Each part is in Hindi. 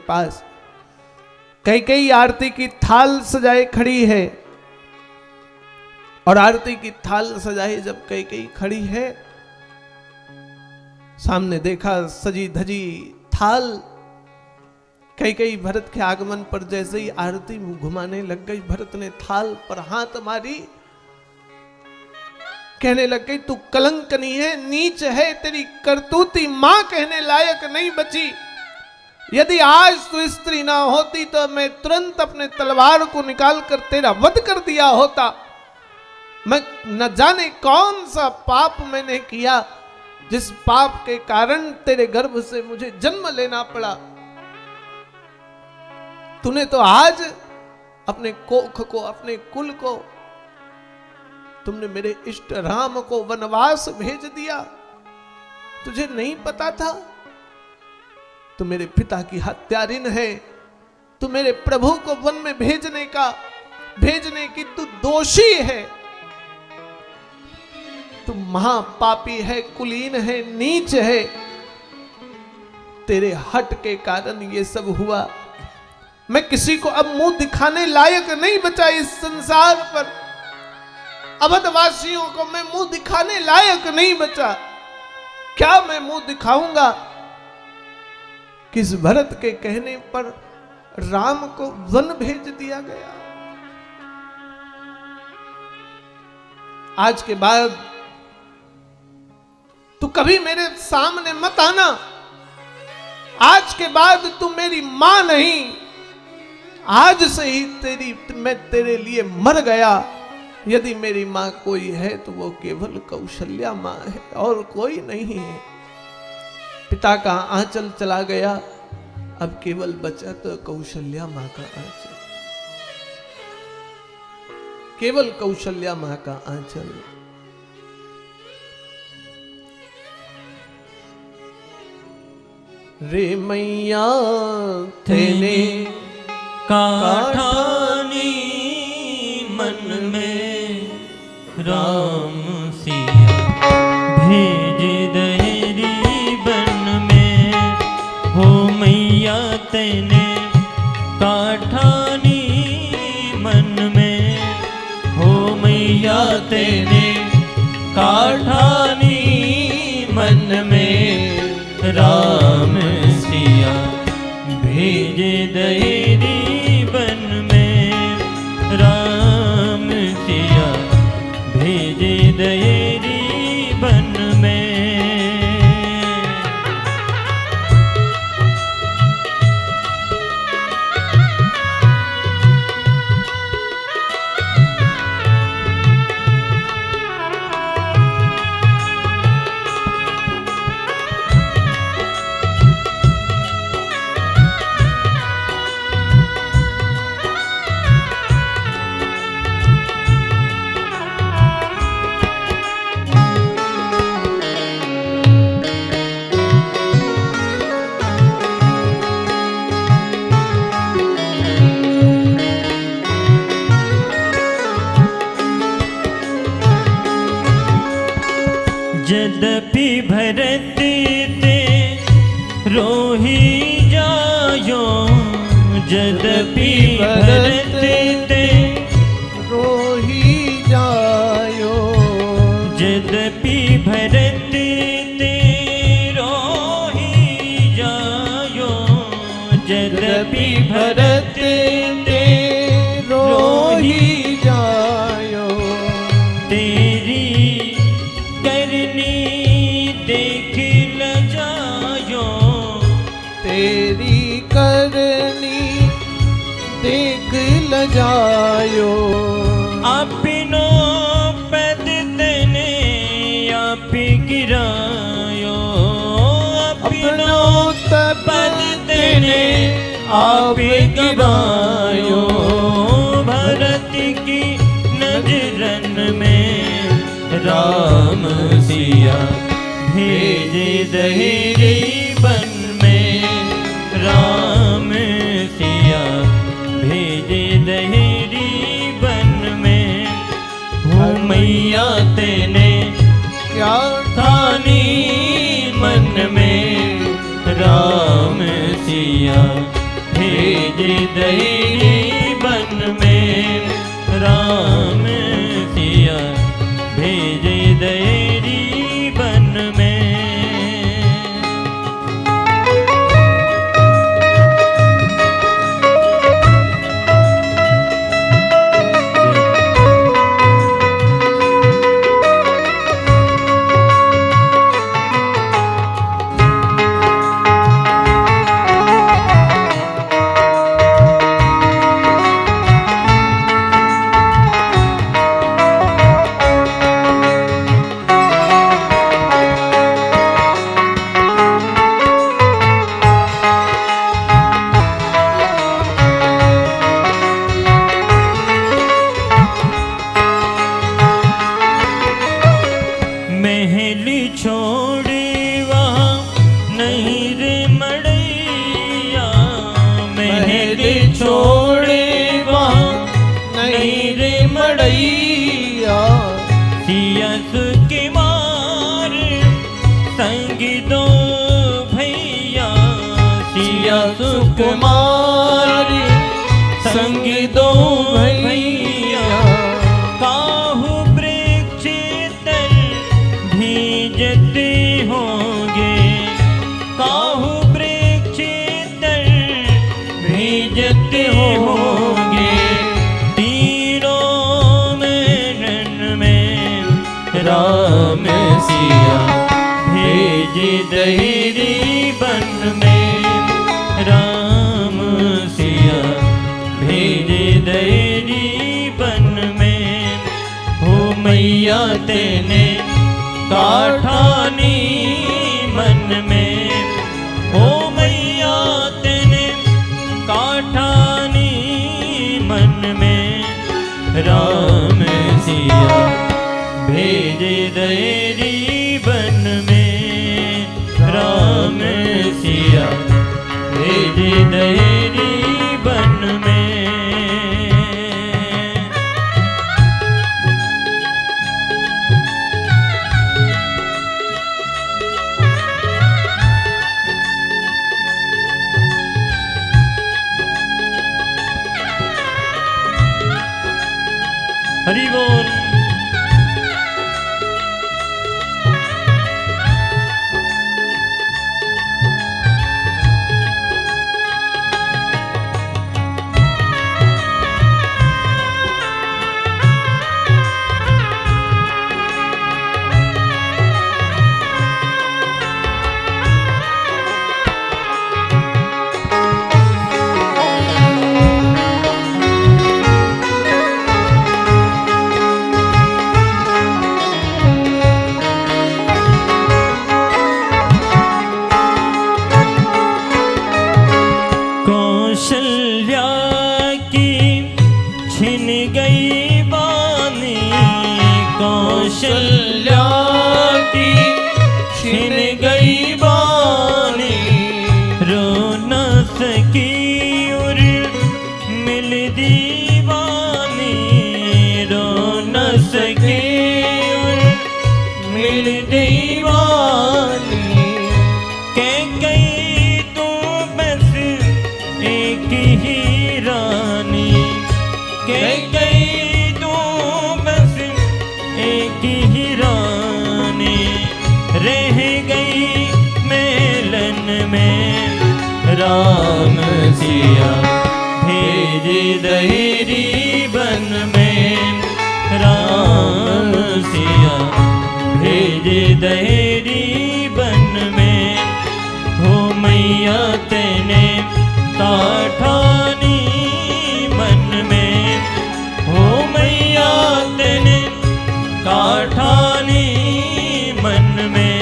पास कई आरती की थाल सजाए खड़ी है। और आरती की थाल सजाए जब कई खड़ी है, सामने देखा सजी धजी थाल। कई भरत के आगमन पर जैसे ही आरती घुमाने लग गई, भरत ने थाल पर हाथ मारी, कहने लग गई तू कलंकनी है, नीच है, तेरी करतूती मां कहने लायक नहीं बची। यदि आज तू स्त्री ना होती तो मैं तुरंत अपने तलवार को निकाल कर तेरा वध कर दिया होता। मैं न जाने कौन सा पाप मैंने किया, जिस पाप के कारण तेरे गर्भ से मुझे जन्म लेना पड़ा। तूने तो आज अपने कोख को, अपने कुल को, तुमने मेरे इष्ट राम को वनवास भेज दिया। तुझे नहीं पता था तू मेरे पिता की हत्यारिन है, तू मेरे प्रभु को वन में भेजने की तू दोषी है, तू महापापी है, कुलीन है, नीच है। तेरे हट के कारण ये सब हुआ। मैं किसी को अब मुंह दिखाने लायक नहीं बचा इस संसार पर। अवधवासियों को मैं मुंह दिखाने लायक नहीं बचा। क्या मैं मुंह दिखाऊंगा? किस भरत के कहने पर राम को वन भेज दिया गया। आज के बाद तू कभी मेरे सामने मत आना। आज के बाद तू मेरी मां नहीं। आज से ही मैं तेरे लिए मर गया। यदि मेरी मां कोई है तो वो केवल कौशल्या मां है और कोई नहीं है। पिता का आंचल चला गया, अब केवल बचा तो कौशल्या मां का आंचल, केवल कौशल्या मां का आंचल। रे मैया तेने काठानी मन में राम सिया भेज दहरी बन में। हो मैया तेने काठानी मन में, हो मैया तेने काठानी मन में राम सिया भेज दहरी बन में। राम सिया भेज दहरी बन में। यद्यपि भरत ते रोही जायो, यद्यपि भरत ते रोही जायो, यद्यपि भरत ते रोही जायो, यद्यपि भरत ते रोही जायो। तेरी करनी देख ल जायो, तेरी करनी देख ल जायो। अपनो पद तने आप गिरायो, अपनो पद तने आप गिरायो। भरत की नजरन में राम सिया भेज दहरी बन में। राम सिया भेज दहरी बन में। हो मैया तेने क्या थानी मन में राम सिया भेज दैरी बन में राम सिया भेज दैरी बन में। महली छोड़ी वहाँ नहीं रे मड़ैया, महली छोड़ी वहाँ नहीं रे मड़ैया, सिया सुकुमार संग दो भैया, सिया सुकुमार संग दो भैया, काहू वृक्ष तल भीजते होंगे, काहू वृक्ष तल भीजते होंगे, तीनों नैनन में राम सिया भेज दैरी बन में, राम सिया भेज दैरी बन में। हो मैया तेने काठानी मन में, हो मैया तेने काठानी मन में, राम सिया भेज दैरी बन में, राम सिया भेज दैरी बन में। हरि बोल। कौशल्या की छिन गई बानी, कौशल्या की छिन गई बानी, रो न सकी और मिल दीवानी, रो न सकी और मिल दीवानी, कह गई तू बस एक ही रानी, कह गई तू बस एक ही रानी, रह गई मेलन में राम सिया भेज दैरी बन में, राम सिया भेज दैरी बन में। हो मैया तेने काठानी मन में, हो मैया तेने काठानी मन में,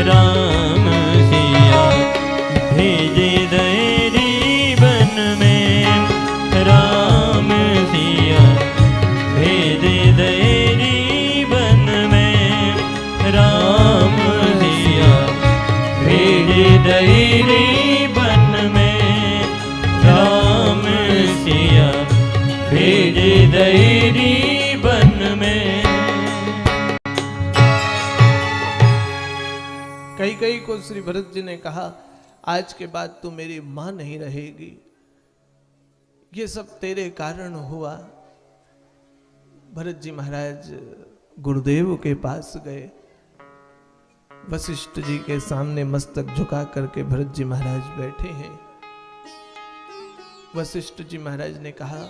राम सिया भेज दैरी बन में, राम सिया भेज दैरी बन में, राम सिया भेज दैरी बन में, राम सिया भेज दैरी बन में। कई कई को श्री भरत जी ने कहा, आज के बाद तू मेरी मां नहीं रहेगी, ये सब तेरे कारण हुआ। भरत जी महाराज गुरुदेव के पास गए, वशिष्ठ जी के सामने मस्तक झुका करके भरत जी महाराज बैठे हैं। वशिष्ठ जी महाराज ने कहा,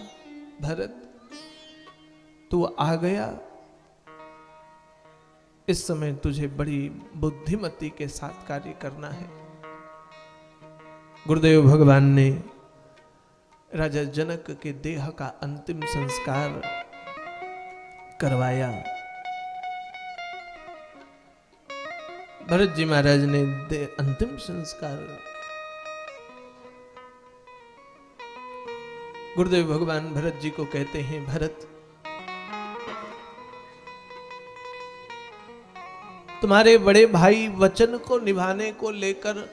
भरत तू आ गया, इस समय तुझे बड़ी बुद्धिमती के साथ कार्य करना है। गुरुदेव भगवान ने राजा जनक के देह का अंतिम संस्कार करवाया। भरत जी महाराज ने अंतिम संस्कार, गुरुदेव भगवान भरत जी को कहते हैं, भरत तुम्हारे बड़े भाई वचन को निभाने को लेकर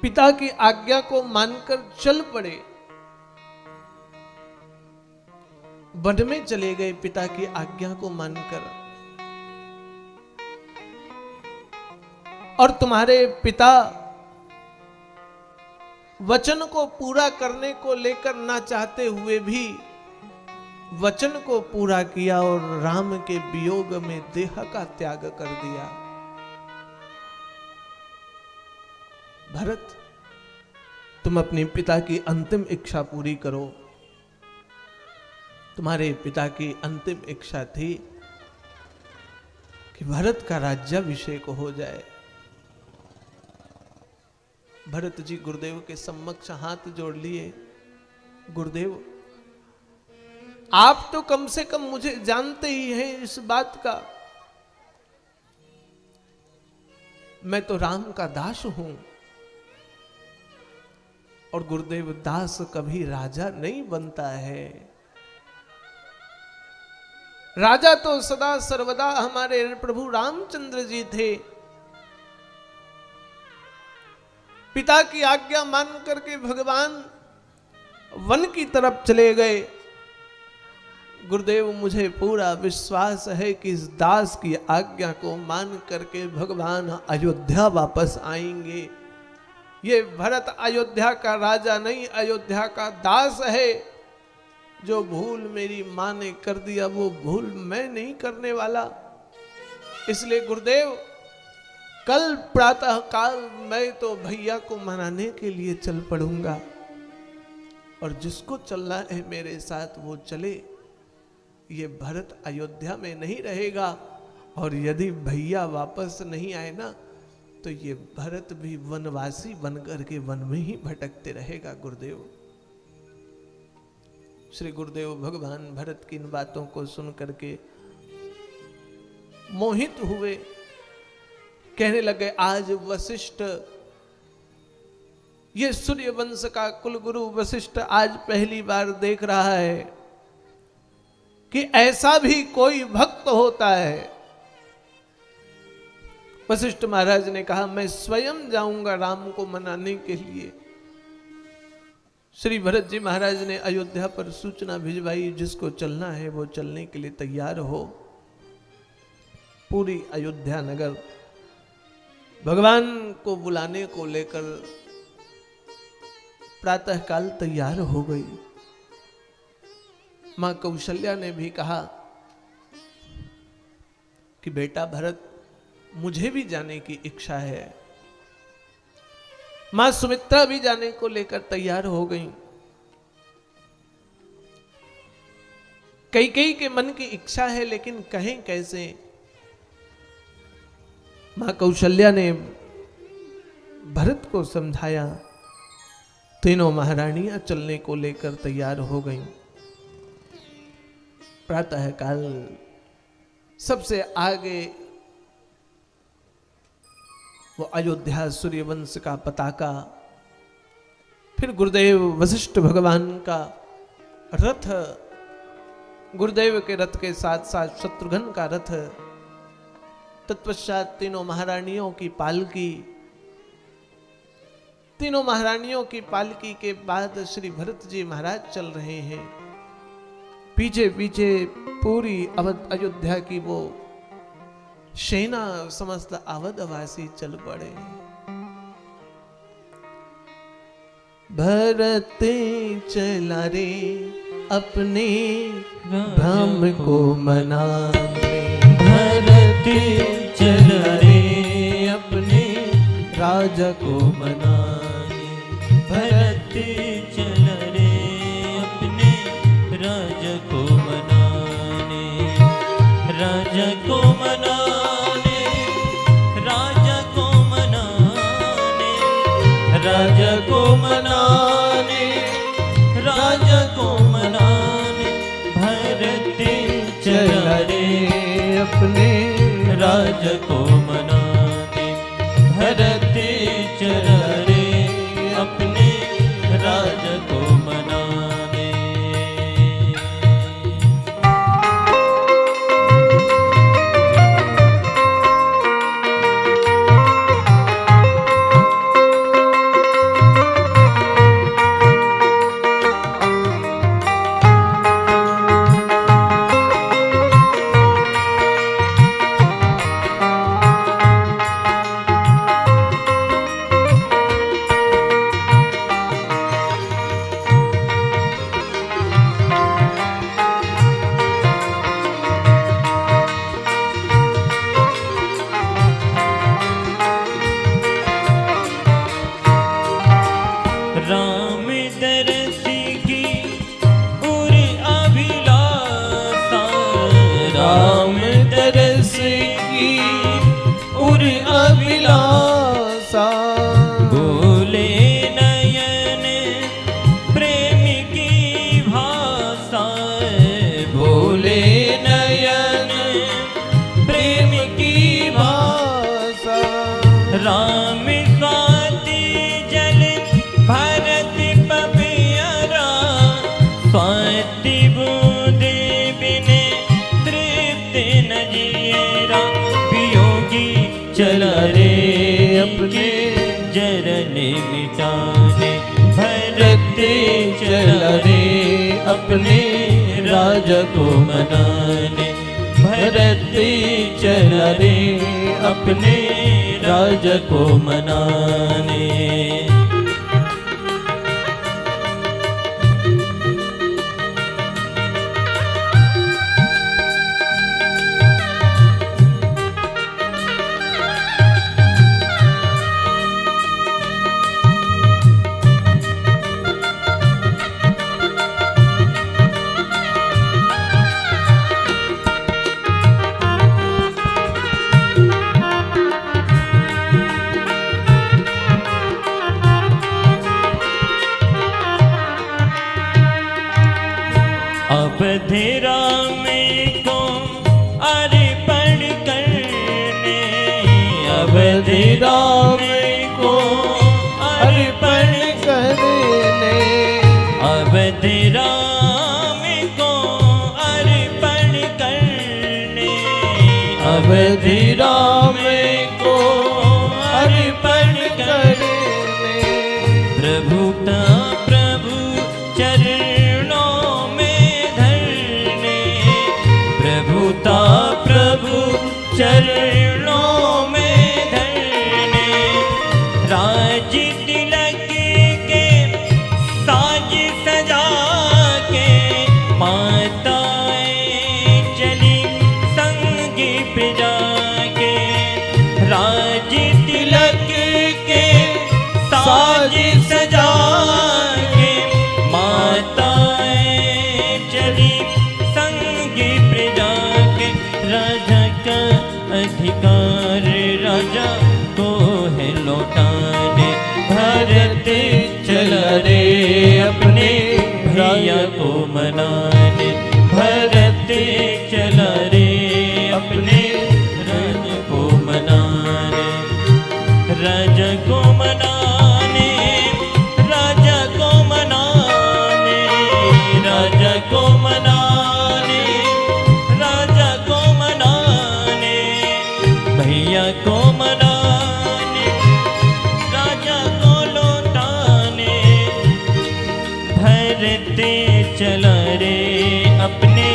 पिता की आज्ञा को मानकर चल पड़े, वन में चले गए पिता की आज्ञा को मानकर, और तुम्हारे पिता वचन को पूरा करने को लेकर ना चाहते हुए भी वचन को पूरा किया और राम के वियोग में देह का त्याग कर दिया। भरत तुम अपने पिता की अंतिम इच्छा पूरी करो। तुम्हारे पिता की अंतिम इच्छा थी कि भरत का राज्याभिषेक हो जाए। भरत जी गुरुदेव के सम्मुख हाथ जोड़ लिए, गुरुदेव आप तो कम से कम मुझे जानते ही हैं इस बात का, मैं तो राम का दास हूं, और गुरुदेव दास कभी राजा नहीं बनता है। राजा तो सदा सर्वदा हमारे प्रभु रामचंद्र जी थे। पिता की आज्ञा मान करके भगवान वन की तरफ चले गए। गुरुदेव मुझे पूरा विश्वास है कि इस दास की आज्ञा को मान करके भगवान अयोध्या वापस आएंगे। ये भरत अयोध्या का राजा नहीं, अयोध्या का दास है। जो भूल मेरी मां ने कर दिया वो भूल मैं नहीं करने वाला। इसलिए गुरुदेव कल प्रातः काल मैं तो भैया को मनाने के लिए चल पड़ूंगा, और जिसको चलना है मेरे साथ वो चले। ये भरत अयोध्या में नहीं रहेगा, और यदि भैया वापस नहीं आए ना तो ये भरत भी वनवासी बन करके वन में ही भटकते रहेगा। गुरुदेव श्री गुरुदेव भगवान भरत की इन बातों को सुन करके मोहित हुए, कहने लगे, आज वशिष्ठ, ये सूर्य वंश का कुलगुरु वशिष्ठ आज पहली बार देख रहा है कि ऐसा भी कोई भक्त होता है। वशिष्ठ महाराज ने कहा, मैं स्वयं जाऊंगा राम को मनाने के लिए। श्री भरत जी महाराज ने अयोध्या पर सूचना भिजवाई, जिसको चलना है वो चलने के लिए तैयार हो। पूरी अयोध्या नगर भगवान को बुलाने को लेकर प्रातःकाल तैयार हो गई। मां कौशल्या ने भी कहा कि बेटा भरत, मुझे भी जाने की इच्छा है। मां सुमित्रा भी जाने को लेकर तैयार हो गई। कई के मन की इच्छा है, लेकिन कहें कैसे। मां कौशल्या ने भरत को समझाया। तीनों महारानियां चलने को लेकर तैयार हो गईं। प्रातःकाल सबसे आगे वो अयोध्या सूर्यवंश का पताका, फिर गुरुदेव वशिष्ठ भगवान का रथ, गुरुदेव के रथ के साथ साथ शत्रुघ्न का रथ, तत्पश्चात तीनों महारानियों की पालकी। तीनों महारानियों की पालकी के बाद श्री भरत जी महाराज चल रहे हैं। पीछे पीछे पूरी अवध अयोध्या की वो सेना, समस्त अवधवासी चल पड़े। भरत चला रे अपने भ्रम को मनाने, भरत चला रे अपने राजा को मनाने, भरत चला रे अपने राजा को मनाने, राजा को मनाने, राजा को मनाने, राजा को मनाने, राजा को मनाने, भरत चला रे अपने राजा को मनाने, भरत चला रे अपने राजा को मनाने। राम दरस की उर अभिलाषा, राम दरस की उर अभिलाषा, बोले नयन प्रेम की भाषा, बोले नयन प्रेम की भाषा, राम स्वाति जल भरत पपियरा, स्वाति बूंदे बिने तृप्त न जियरा, वियोगी चला रे अपने जरन मिटाने, भरत चला रे अपने राजा को मनाने, भरत चला रे अपने राजा को मनाने। अवधेरा में को अर्पण करने, अवधेरा में को अर्पण करने, अवधेरा में को अर्पण करने, अवधेरा में को अर्पण करने, प्रभु का प्रभु चरणों में धरने, प्रभुता प्रभु चरणों में धरने, राज तिलक के साज सजा के माताएं चली संग प्रजा के, राज तिलक के साज सजा के माताएं चली संग प्रजा के, राजा का अधिकार राजा को है लौटाने, भरत चला रे अपने भैया को मनाने, भरत चला रे अपने राजा को मनाने, राजा को मनाने, राजा को मनाने, राजा को मनाने, राजा को मनाने, भैया को मनाने, राजा को लौटाने, भरत चला रे अपने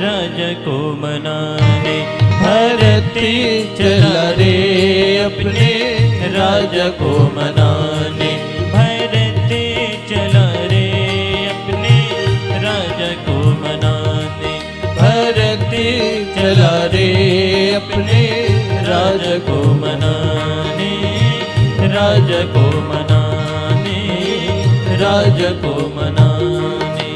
राजा को मनाने, भरत चला रे अपने राजा को मनाने, भरत चला रे अपने राजा को मनाने, राजा को मनाने, राजा को मनाने।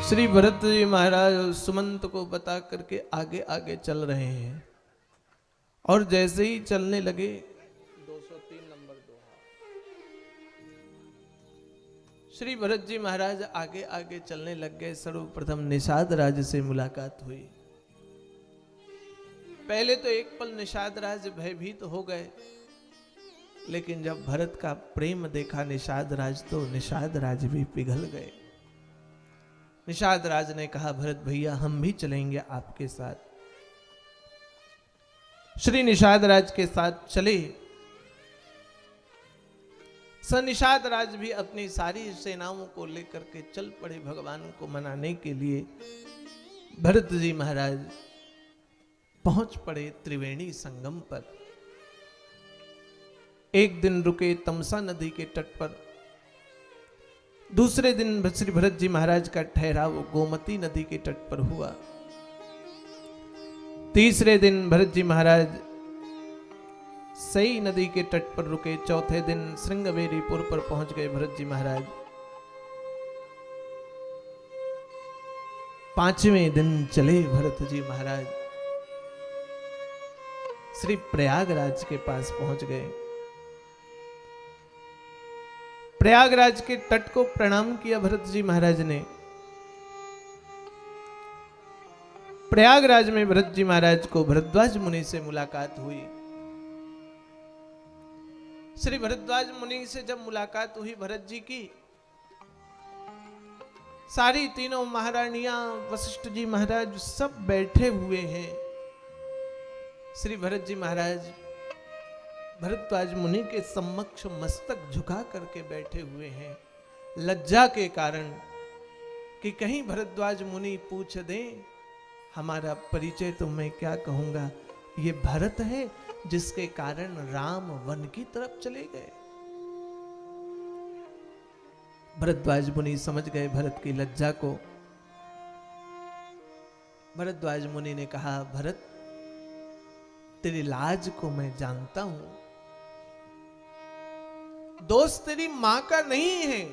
श्री भरत जी महाराज सुमंत को बता करके आगे आगे चल रहे हैं और जैसे ही चलने लगे 203 नंबर दोहा। श्री भरत जी महाराज आगे आगे चलने लग गए। सर्वप्रथम निषाद राज से मुलाकात हुई। पहले तो एक पल निषाद राज भयभीत हो गए, लेकिन जब भरत का प्रेम देखा निषाद राज तो निषाद राज भी पिघल गए। निषाद राज ने कहा, भरत भैया हम भी चलेंगे आपके साथ। श्री निषाद राज के साथ चले। निषाद राज भी अपनी सारी सेनाओं को लेकर के चल पड़े भगवान को मनाने के लिए। भरत जी महाराज पहुंच पड़े त्रिवेणी संगम पर। एक दिन रुके तमसा नदी के तट पर। दूसरे दिन श्री भरत जी महाराज का ठहराव गोमती नदी के तट पर हुआ। तीसरे दिन भरत जी महाराज सई नदी के तट पर रुके। चौथे दिन श्रृंगवेरीपुर पर पहुंच गए भरत जी महाराज। पांचवें दिन चले भरत जी महाराज, श्री प्रयागराज के पास पहुंच गए। प्रयागराज के तट को प्रणाम किया भरत जी महाराज ने। प्रयागराज में भरत जी महाराज को भरद्वाज मुनि से मुलाकात हुई। श्री भरद्वाज मुनि से जब मुलाकात हुई भरत जी की, सारी तीनों महारानियां, वशिष्ठ जी महाराज सब बैठे हुए हैं। श्री भरत जी महाराज भरद्वाज मुनि के सम्मुख मस्तक झुका करके बैठे हुए हैं, लज्जा के कारण कि कहीं भरद्वाज मुनि पूछ दें हमारा परिचय तो मैं क्या कहूंगा, ये भरत है जिसके कारण राम वन की तरफ चले गए। भरद्वाज मुनि समझ गए भरत की लज्जा को। भरद्वाज मुनि ने कहा, भरत तेरी लाज को मैं जानता हूं। दोस्त तेरी मां का नहीं है,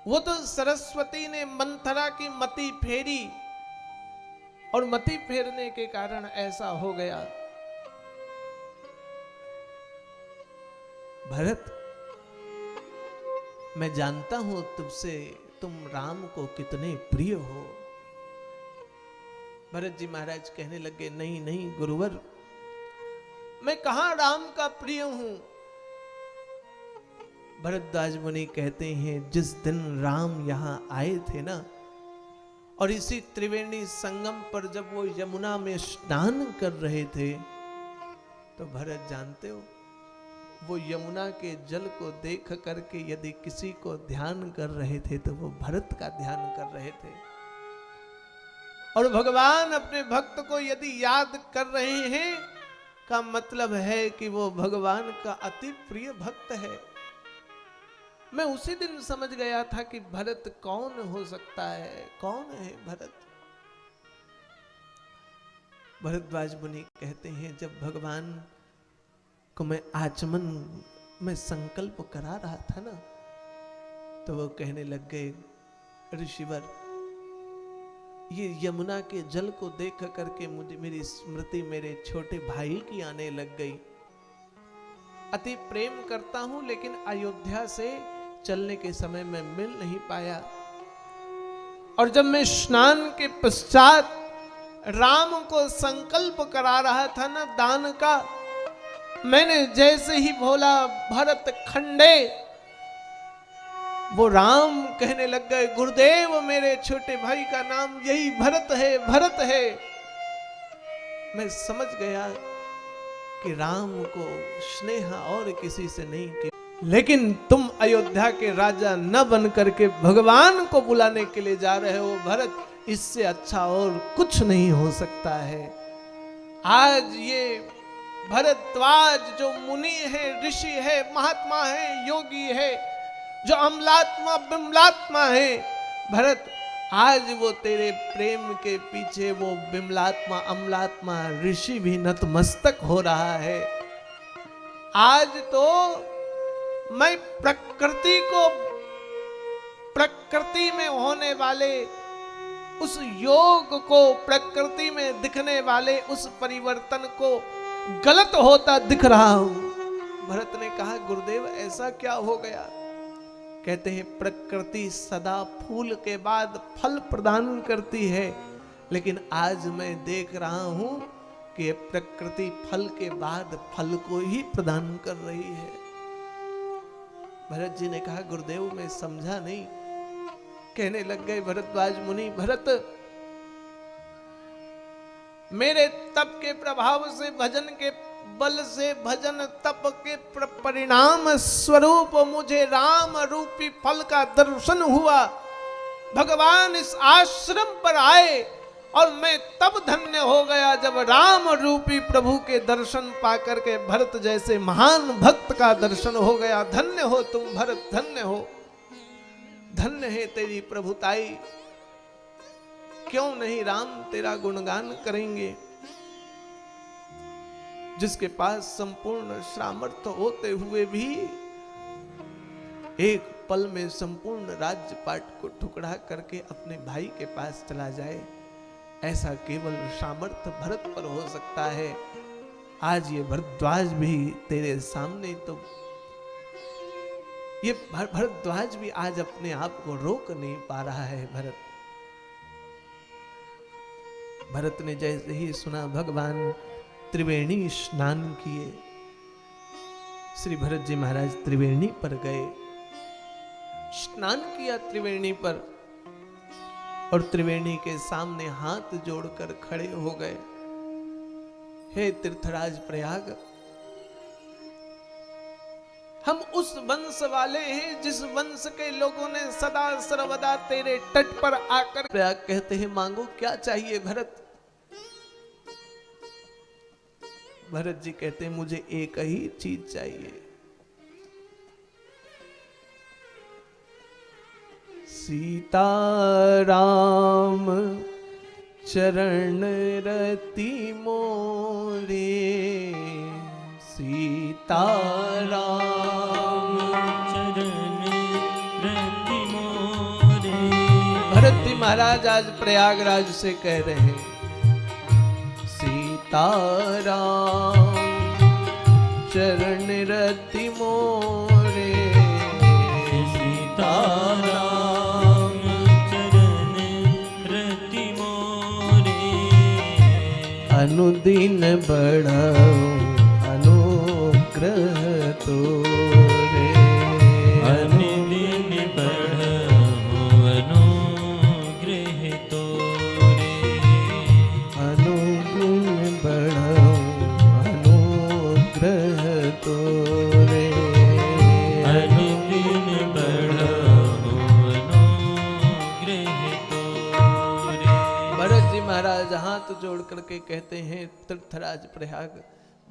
वो तो सरस्वती ने मंथरा की मति फेरी और मति फेरने के कारण ऐसा हो गया। भरत मैं जानता हूं तुझसे, तुम राम को कितने प्रिय हो। भरत जी महाराज कहने लगे, नहीं नहीं गुरुवर, मैं कहां राम का प्रिय हूं। भरद्वाज मुनि कहते हैं, जिस दिन राम यहां आए थे ना, और इसी त्रिवेणी संगम पर जब वो यमुना में स्नान कर रहे थे, तो भरत जानते हो वो यमुना के जल को देख करके यदि किसी को ध्यान कर रहे थे तो वो भरत का ध्यान कर रहे थे। और भगवान अपने भक्त को यदि याद कर रहे हैं का मतलब है कि वो भगवान का अति प्रिय भक्त है। मैं उसी दिन समझ गया था कि भरत कौन हो सकता है, कौन है भरत। भरद्वाज मुनि कहते हैं, जब भगवान को मैं आचमन में संकल्प करा रहा था ना, तो वो कहने लग गए, ऋषिवर ये यमुना के जल को देख करके मुझे मेरी स्मृति मेरे छोटे भाई की आने लग गई। अति प्रेम करता हूं, लेकिन अयोध्या से चलने के समय में मिल नहीं पाया। और जब मैं स्नान के पश्चात राम को संकल्प करा रहा था ना दान का, मैंने जैसे ही बोला भरत खंडे, वो राम कहने लग गए, गुरुदेव मेरे छोटे भाई का नाम यही भरत है, भरत है। मैं समझ गया कि राम को स्नेह और किसी से नहीं किया, लेकिन तुम अयोध्या के राजा न बन करके भगवान को बुलाने के लिए जा रहे हो भरत, इससे अच्छा और कुछ नहीं हो सकता है। आज ये भरद्वाज जो मुनि है, ऋषि है, महात्मा है, योगी है, जो अमलात्मा बिमलात्मा है, भरत आज वो तेरे प्रेम के पीछे वो विमलात्मा अमलात्मा ऋषि भी नतमस्तक हो रहा है। आज तो मैं प्रकृति में होने वाले उस योग को, प्रकृति में दिखने वाले उस परिवर्तन को गलत होता दिख रहा हूं। भरत ने कहा गुरुदेव ऐसा क्या हो गया? कहते हैं प्रकृति सदा फूल के बाद फल प्रदान करती है, लेकिन आज मैं देख रहा हूं कि प्रकृति फल के बाद फल को ही प्रदान कर रही है। भरत जी ने कहा गुरुदेव मैं समझा नहीं। कहने लग गए भरद्वाज मुनि, भरत मेरे तप के प्रभाव से, भजन के बल से, भजन तप के परिणाम स्वरूप मुझे राम रूपी फल का दर्शन हुआ। भगवान इस आश्रम पर आए और मैं तब धन्य हो गया जब राम रूपी प्रभु के दर्शन पाकर के भरत जैसे महान भक्त का दर्शन हो गया। धन्य हो तुम भरत, धन्य हो, धन्य है तेरी प्रभुताई। क्यों नहीं राम तेरा गुणगान करेंगे? जिसके पास संपूर्ण सामर्थ्य होते हुए भी एक पल में संपूर्ण राज्य पाट को टुकड़ा करके अपने भाई के पास चला जाए, ऐसा केवल सामर्थ्य भरत पर हो सकता है। आज ये भरद्वाज भी तेरे सामने, तो ये भरद्वाज भी आज अपने आप को रोक नहीं पा रहा है। भरत ने जैसे ही सुना भगवान त्रिवेणी स्नान किए, श्री भरत जी महाराज त्रिवेणी पर गए, स्नान किया त्रिवेणी पर और त्रिवेणी के सामने हाथ जोड़कर खड़े हो गए। हे तीर्थराज प्रयाग, हम उस वंश वाले हैं जिस वंश के लोगों ने सदा सर्वदा तेरे तट पर आकर, प्रयाग कहते हैं मांगो क्या चाहिए भरत? भरत जी कहते हैं मुझे एक ही चीज चाहिए, सीता राम चरण रति मोरे, सीता राम चरण रति मोरे। भरत जी महाराज आज प्रयागराज से कह रहे हैं सीता राम चरण रति मोरे, सीता राम चरण रति मोरे। अनुदिन बढ़ाऊं अनुग्रह तोरे, अनुदिन बढ़ाऊं अनुग्रह तोरे, अनुदिन बढ़ाऊं अनुग्रह तोरे, अनुदिन बढ़ाऊं अनुग्रह तोरे। भरत जी महाराज हाथ जोड़ करके कहते हैं तीर्थराज प्रयाग,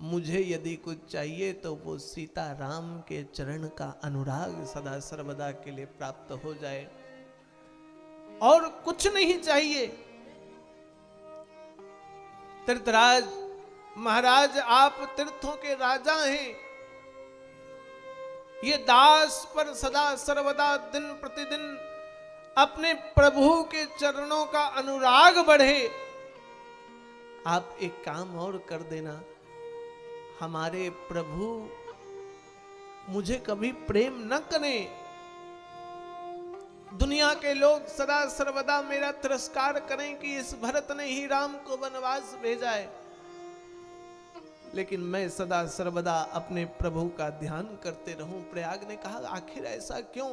मुझे यदि कुछ चाहिए तो वो सीता राम के चरण का अनुराग सदा सर्वदा के लिए प्राप्त हो जाए, और कुछ नहीं चाहिए। तीर्थराज महाराज आप तीर्थों के राजा हैं, ये दास पर सदा सर्वदा दिन प्रतिदिन अपने प्रभु के चरणों का अनुराग बढ़े। आप एक काम और कर देना, हमारे प्रभु मुझे कभी प्रेम न करें, दुनिया के लोग सदा सर्वदा मेरा तिरस्कार करें कि इस भरत ने ही राम को वनवास भेजा है, लेकिन मैं सदा सर्वदा अपने प्रभु का ध्यान करते रहूं। प्रयाग ने कहा आखिर ऐसा क्यों?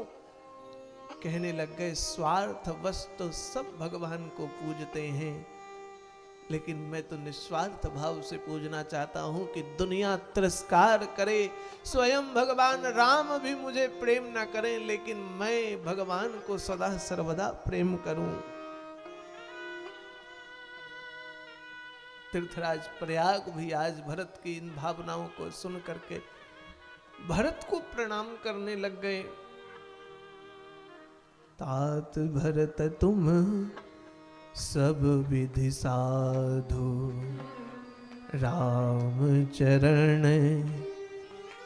कहने लग गए स्वार्थवश तो सब भगवान को पूजते हैं, लेकिन मैं तो निस्वार्थ भाव से पूजना चाहता हूं कि दुनिया तिरस्कार करे, स्वयं भगवान राम भी मुझे प्रेम ना करें, लेकिन मैं भगवान को सदा सर्वदा प्रेम करूं। तीर्थराज प्रयाग भी आज भरत की इन भावनाओं को सुन करके भरत को प्रणाम करने लग गए। तात भरत तुम सब विधि साधु, राम चरण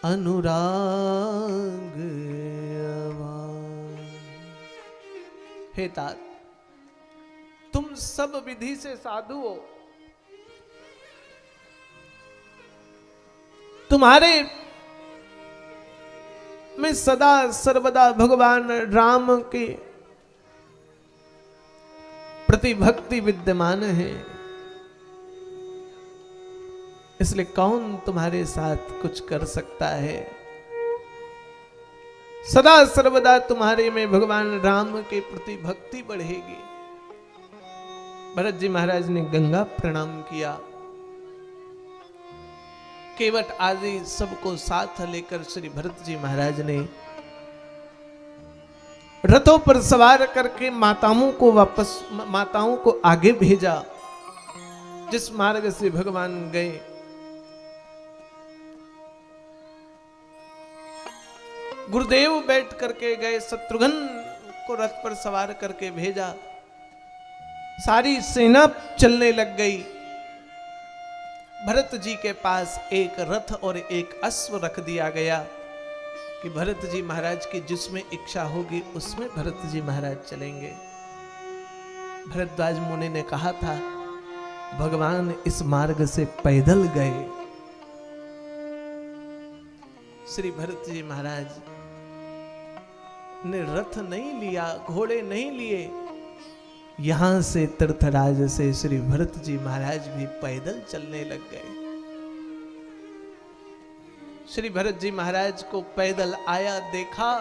अनुराग अवान। हे तात, तुम सब विधि से साधु हो, तुम्हारे में सदा सर्वदा भगवान राम के प्रति भक्ति विद्यमान है, इसलिए कौन तुम्हारे साथ कुछ कर सकता है। सदा सर्वदा तुम्हारे में भगवान राम के प्रति भक्ति बढ़ेगी। भरत जी महाराज ने गंगा प्रणाम किया, केवट आदि सबको साथ लेकर श्री भरत जी महाराज ने रथों पर सवार करके माताओं को आगे भेजा, जिस मार्ग से भगवान गए। गुरुदेव बैठ करके गए, शत्रुघ्न को रथ पर सवार करके भेजा, सारी सेना चलने लग गई। भरत जी के पास एक रथ और एक अश्व रख दिया गया कि भरत जी महाराज की जिसमें इच्छा होगी उसमें भरत जी महाराज चलेंगे। भरद्वाज मुनि ने कहा था भगवान इस मार्ग से पैदल गए। श्री भरत जी महाराज ने रथ नहीं लिया, घोड़े नहीं लिए, यहां से तीर्थराज से श्री भरत जी महाराज भी पैदल चलने लग गए। श्री भरत जी महाराज को पैदल आया देखा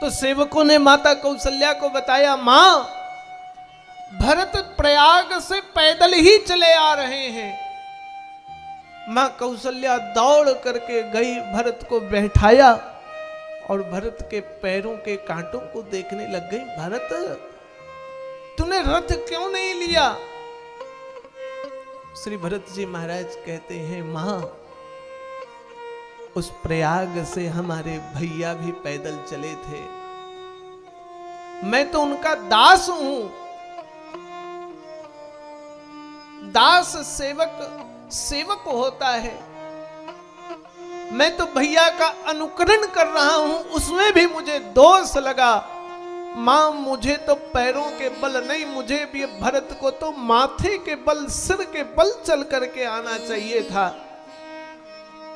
तो सेवकों ने माता कौशल्या को बताया, मां भरत प्रयाग से पैदल ही चले आ रहे हैं। मां कौशल्या दौड़ करके गई, भरत को बैठाया और भरत के पैरों के कांटों को देखने लग गई। भरत, तूने रथ क्यों नहीं लिया? श्री भरत जी महाराज कहते हैं, मां उस प्रयाग से हमारे भैया भी पैदल चले थे, मैं तो उनका दास हूं। दास सेवक होता है, मैं तो भैया का अनुकरण कर रहा हूं, उसमें भी मुझे दोष लगा। मां मुझे तो पैरों के बल नहीं, मुझे भी भरत को तो माथे के बल, सिर के बल चल करके आना चाहिए था।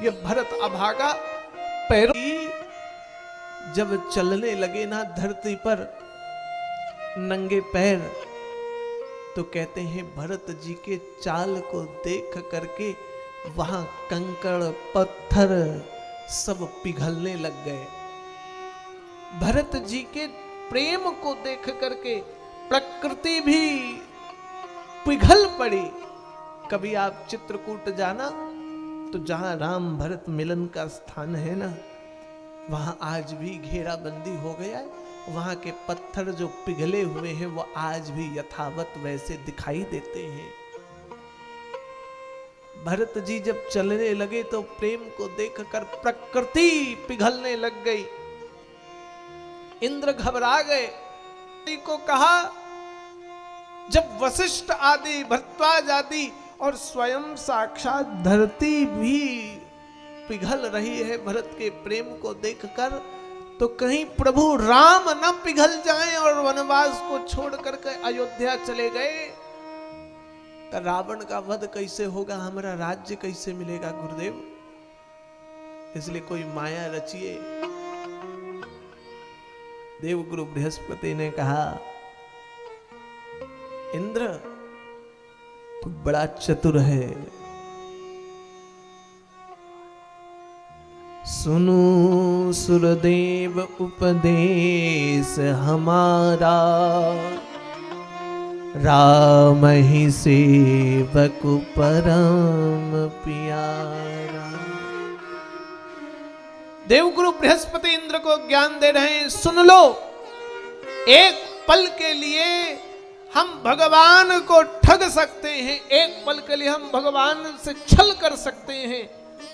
ये भरत अभागा पैरों की जब चलने लगे ना धरती पर नंगे पैर, तो कहते हैं भरत जी के चाल को देख करके वहां कंकड़ पत्थर सब पिघलने लग गए। भरत जी के प्रेम को देख करके प्रकृति भी पिघल पड़ी। कभी आप चित्रकूट जाना तो जहां राम भरत मिलन का स्थान है ना, वहां आज भी घेराबंदी हो गया है। वहां के पत्थर जो पिघले हुए हैं वो आज भी यथावत वैसे दिखाई देते हैं। भरत जी जब चलने लगे तो प्रेम को देखकर प्रकृति पिघलने लग गई। इंद्र घबरा गए, को कहा जब वशिष्ठ आदि, भरद्वाज आदि और स्वयं साक्षात धरती भी पिघल रही है भरत के प्रेम को देखकर, तो कहीं प्रभु राम न पिघल जाएं और वनवास को छोड़ करके अयोध्या चले गए तो रावण का वध कैसे होगा, हमारा राज्य कैसे मिलेगा गुरुदेव। इसलिए कोई माया रचिए। देवगुरु बृहस्पति ने कहा, इंद्र तू बड़ा चतुर है, सुनो सुरदेव उपदेश हमारा, राम ही सेवक परम प्यारा। देवगुरु बृहस्पति इंद्र को ज्ञान दे रहे हैं, सुन लो, एक पल के लिए हम भगवान को ठग सकते हैं, एक पल के लिए हम भगवान से छल कर सकते हैं,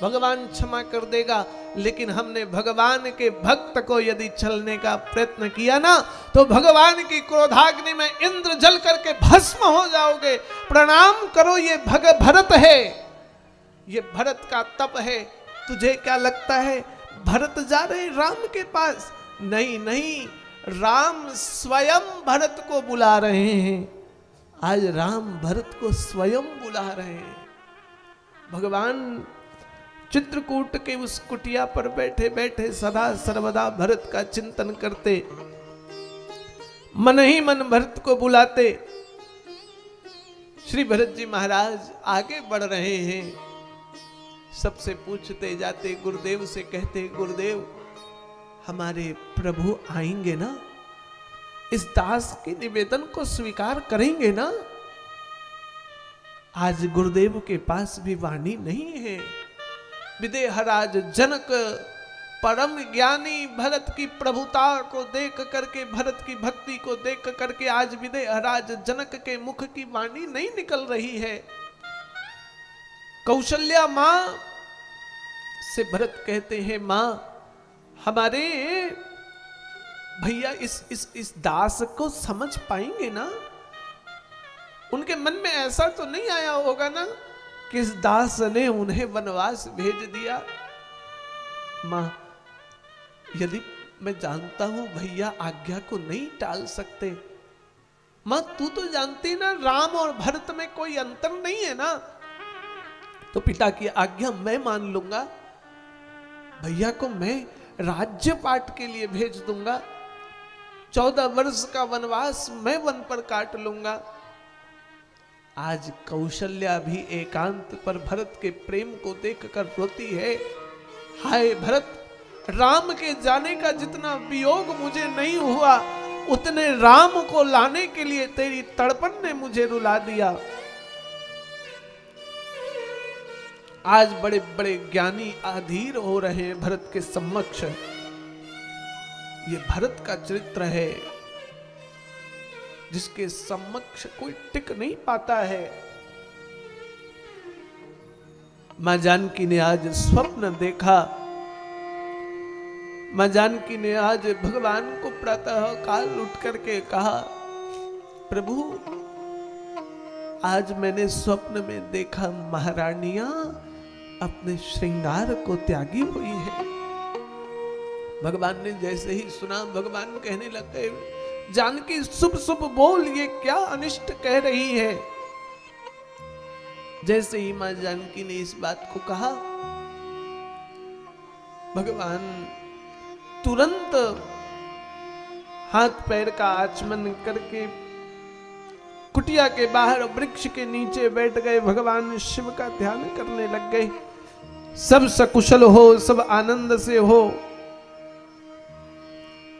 भगवान क्षमा कर देगा। लेकिन हमने भगवान के भक्त को यदि छलने का प्रयत्न किया ना, तो भगवान की क्रोधाग्नि में इंद्र जल करके भस्म हो जाओगे। प्रणाम करो, ये भरत है, ये भरत का तप है। तुझे क्या लगता है भरत जा रहे राम के पास? नहीं नहीं, राम स्वयं भरत को बुला रहे हैं। आज राम भरत को स्वयं बुला रहे हैं। भगवान चित्रकूट के उस कुटिया पर बैठे बैठे सदा सर्वदा भरत का चिंतन करते, मन ही मन भरत को बुलाते। श्री भरत जी महाराज आगे बढ़ रहे हैं, सबसे पूछते जाते, गुरुदेव से कहते, गुरुदेव हमारे प्रभु आएंगे ना? इस दास के निवेदन को स्वीकार करेंगे ना? आज गुरुदेव के पास भी वाणी नहीं है। विदेहराज जनक परम ज्ञानी भरत की प्रभुता को देख करके, भरत की भक्ति को देख करके आज विदेहराज जनक के मुख की वाणी नहीं निकल रही है। कौशल्या मां से भरत कहते हैं, मां हमारे भैया इस दास को समझ पाएंगे ना? उनके मन में ऐसा तो नहीं आया होगा ना कि इस दास ने उन्हें वनवास भेज दिया? मां यदि मैं जानता हूं भैया आज्ञा को नहीं टाल सकते। मां तू तो जानती ना राम और भरत में कोई अंतर नहीं है ना? तो पिता की आज्ञा मैं मान लूंगा, भैया को मैं राज्य पाठ के लिए भेज दूंगा, 14 वर्ष का वनवास मैं वन पर काट लूंगा। आज कौशल्या भी एकांत पर भरत के प्रेम को देखकर रोती है, हाय भरत, राम के जाने का जितना वियोग मुझे नहीं हुआ, उतने राम को लाने के लिए तेरी तड़पन ने मुझे रुला दिया। आज बड़े बड़े ज्ञानी अधीर हो रहे हैं भरत के समक्ष। ये भरत का चरित्र है जिसके समक्ष कोई टिक नहीं पाता है। मां जानकी ने आज स्वप्न देखा। मां जानकी ने आज भगवान को प्रातः काल उठ करके कहा, प्रभु आज मैंने स्वप्न में देखा महारानियां अपने श्रृंगार को त्यागी हुई है। भगवान ने जैसे ही सुना, भगवान कहने लगे, जानकी शुभ शुभ बोल, ये क्या अनिष्ट कह रही है? जैसे ही मां जानकी ने इस बात को कहा, भगवान तुरंत हाथ पैर का आचमन करके कुटिया के बाहर वृक्ष के नीचे बैठ गए। भगवान शिव का ध्यान करने लग गए। सब सकुशल हो, सब आनंद से हो।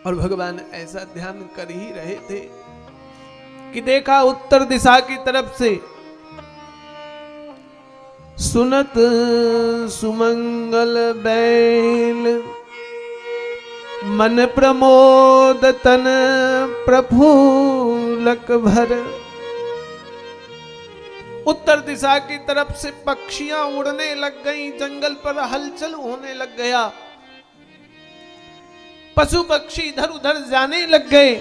और भगवान ऐसा ध्यान कर ही रहे थे कि देखा उत्तर दिशा की तरफ से, सुनत सुमंगल बैल, मन प्रमोद तन प्रफुल्लक भर। उत्तर दिशा की तरफ से पक्षियां उड़ने लग गईं, जंगल पर हलचल होने लग गया, पशु पक्षी इधर उधर जाने लग गए।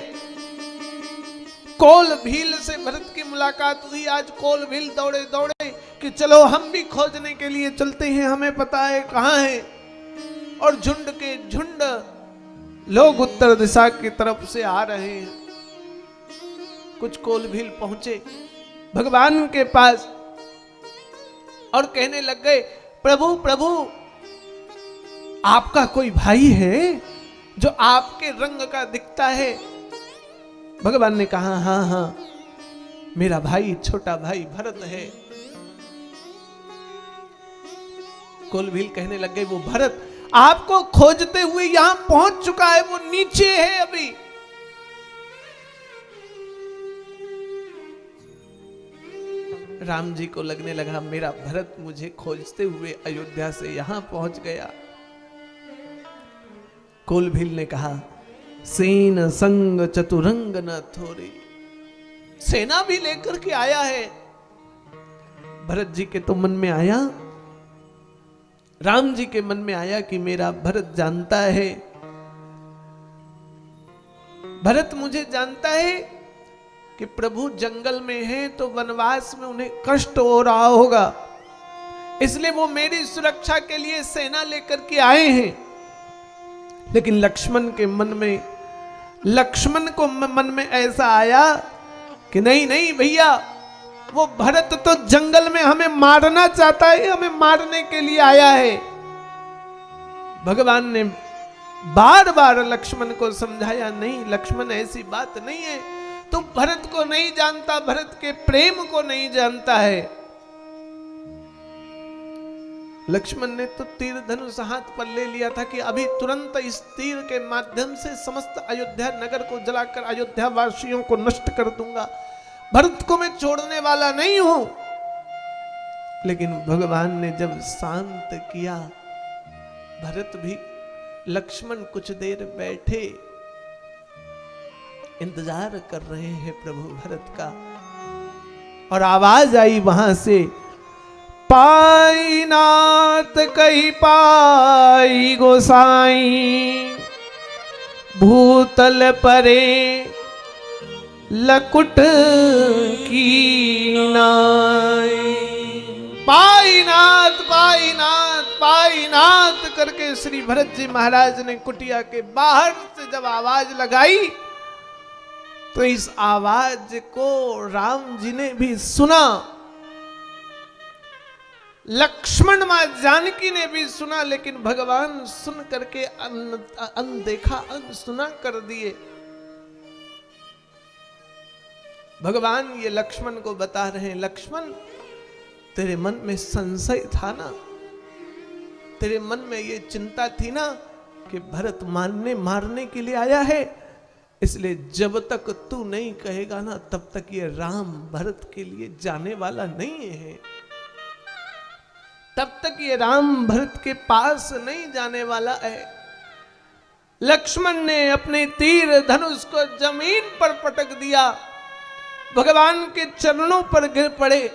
कोल भील से भरत की मुलाकात हुई। आज कोल भील दौड़े दौड़े कि चलो हम भी खोजने के लिए चलते हैं, हमें पता है कहां है। और झुंड के झुंड लोग उत्तर दिशा की तरफ से आ रहे हैं। कुछ कोल भील पहुंचे भगवान के पास और कहने लग गए, प्रभु प्रभु आपका कोई भाई है जो आपके रंग का दिखता है? भगवान ने कहा, हाँ हाँ मेरा भाई, छोटा भाई भरत है। कोलभील कहने लग गए, वो भरत आपको खोजते हुए यहां पहुंच चुका है, वो नीचे है अभी। राम जी को लगने लगा, मेरा भरत मुझे खोजते हुए अयोध्या से यहां पहुंच गया। कोलभील ने कहा, सेन संग चतुरंग न थोरी, सेना भी लेकर के आया है। भरत जी के तो मन में आया, राम जी के मन में आया कि मेरा भरत जानता है, भरत मुझे जानता है कि प्रभु जंगल में है तो वनवास में उन्हें कष्ट हो रहा होगा, इसलिए वो मेरी सुरक्षा के लिए सेना लेकर के आए हैं। लेकिन लक्ष्मण को मन में ऐसा आया कि नहीं नहीं भैया, वो भरत तो जंगल में हमें मारना चाहता है, हमें मारने के लिए आया है। भगवान ने बार बार लक्ष्मण को समझाया, नहीं लक्ष्मण ऐसी बात नहीं है, तू भरत को नहीं जानता, भरत के प्रेम को नहीं जानता है। लक्ष्मण ने तो तीर धनुष हाथ पर ले लिया था कि अभी तुरंत इस तीर के माध्यम से समस्त अयोध्या नगर को जलाकर अयोध्या वासियों को नष्ट कर दूंगा, भरत को मैं छोड़ने वाला नहीं हूं। लेकिन भगवान ने जब शांत किया, भरत भी, लक्ष्मण कुछ देर बैठे इंतजार कर रहे हैं प्रभु भरत का, और आवाज आई वहां से, पाई नाथ कही पाई गोसाई, भूतल परे लकुट की नाई। पाईनाथ पाईनाथ पाईनाथ करके श्री भरत जी महाराज ने कुटिया के बाहर से जब आवाज लगाई तो इस आवाज को राम जी ने भी सुना, लक्ष्मण मां जानकी ने भी सुना, लेकिन भगवान सुन करके अनदेखा अनसुना कर दिए। भगवान ये लक्ष्मण को बता रहे हैं, लक्ष्मण तेरे मन में संशय था ना, तेरे मन में ये चिंता थी ना कि भरत मारने के लिए आया है, इसलिए जब तक तू नहीं कहेगा ना तब तक ये राम भरत के लिए जाने वाला नहीं है, तब तक ये राम भरत के पास नहीं जाने वाला है। लक्ष्मण ने अपने तीर धनुष को जमीन पर पटक दिया, भगवान के चरणों पर गिर पड़े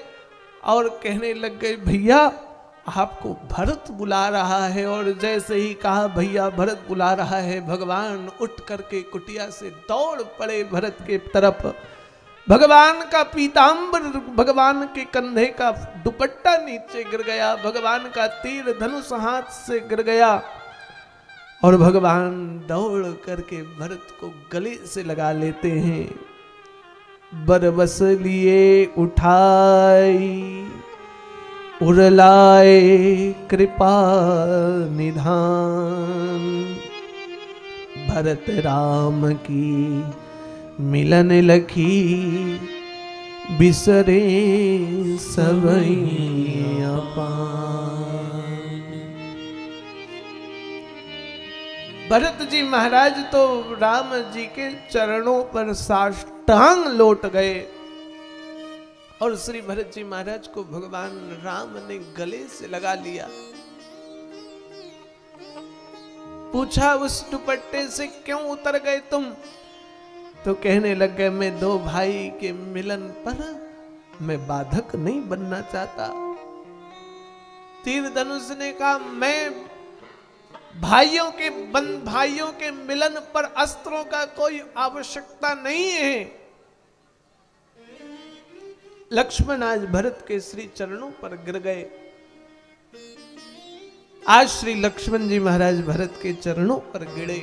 और कहने लग गए, भैया आपको भरत बुला रहा है। और जैसे ही कहा भैया भरत बुला रहा है, भगवान उठ करके कुटिया से दौड़ पड़े भरत के तरफ। भगवान का पीतांबर, भगवान के कंधे का दुपट्टा नीचे गिर गया, भगवान का तीर धनुष हाथ से गिर गया और भगवान दौड़ करके भरत को गले से लगा लेते हैं। बरबस लिए उठाई उरलाए कृपा निधान, भरत राम की मिलन लखी बिसरे सबई अपान। भरत जी महाराज तो राम जी के चरणों पर साष्टांग लौट गए और श्री भरत जी महाराज को भगवान राम ने गले से लगा लिया। पूछा, उस दुपट्टे से क्यों उतर गए तुम? तो कहने लग गए, मैं दो भाई के मिलन पर मैं बाधक नहीं बनना चाहता। तीर धनुष ने कहा, मैं भाइयों के मिलन पर अस्त्रों का कोई आवश्यकता नहीं है। लक्ष्मण आज भरत के श्री चरणों पर गिर गए। आज श्री लक्ष्मण जी महाराज भरत के चरणों पर गिरे।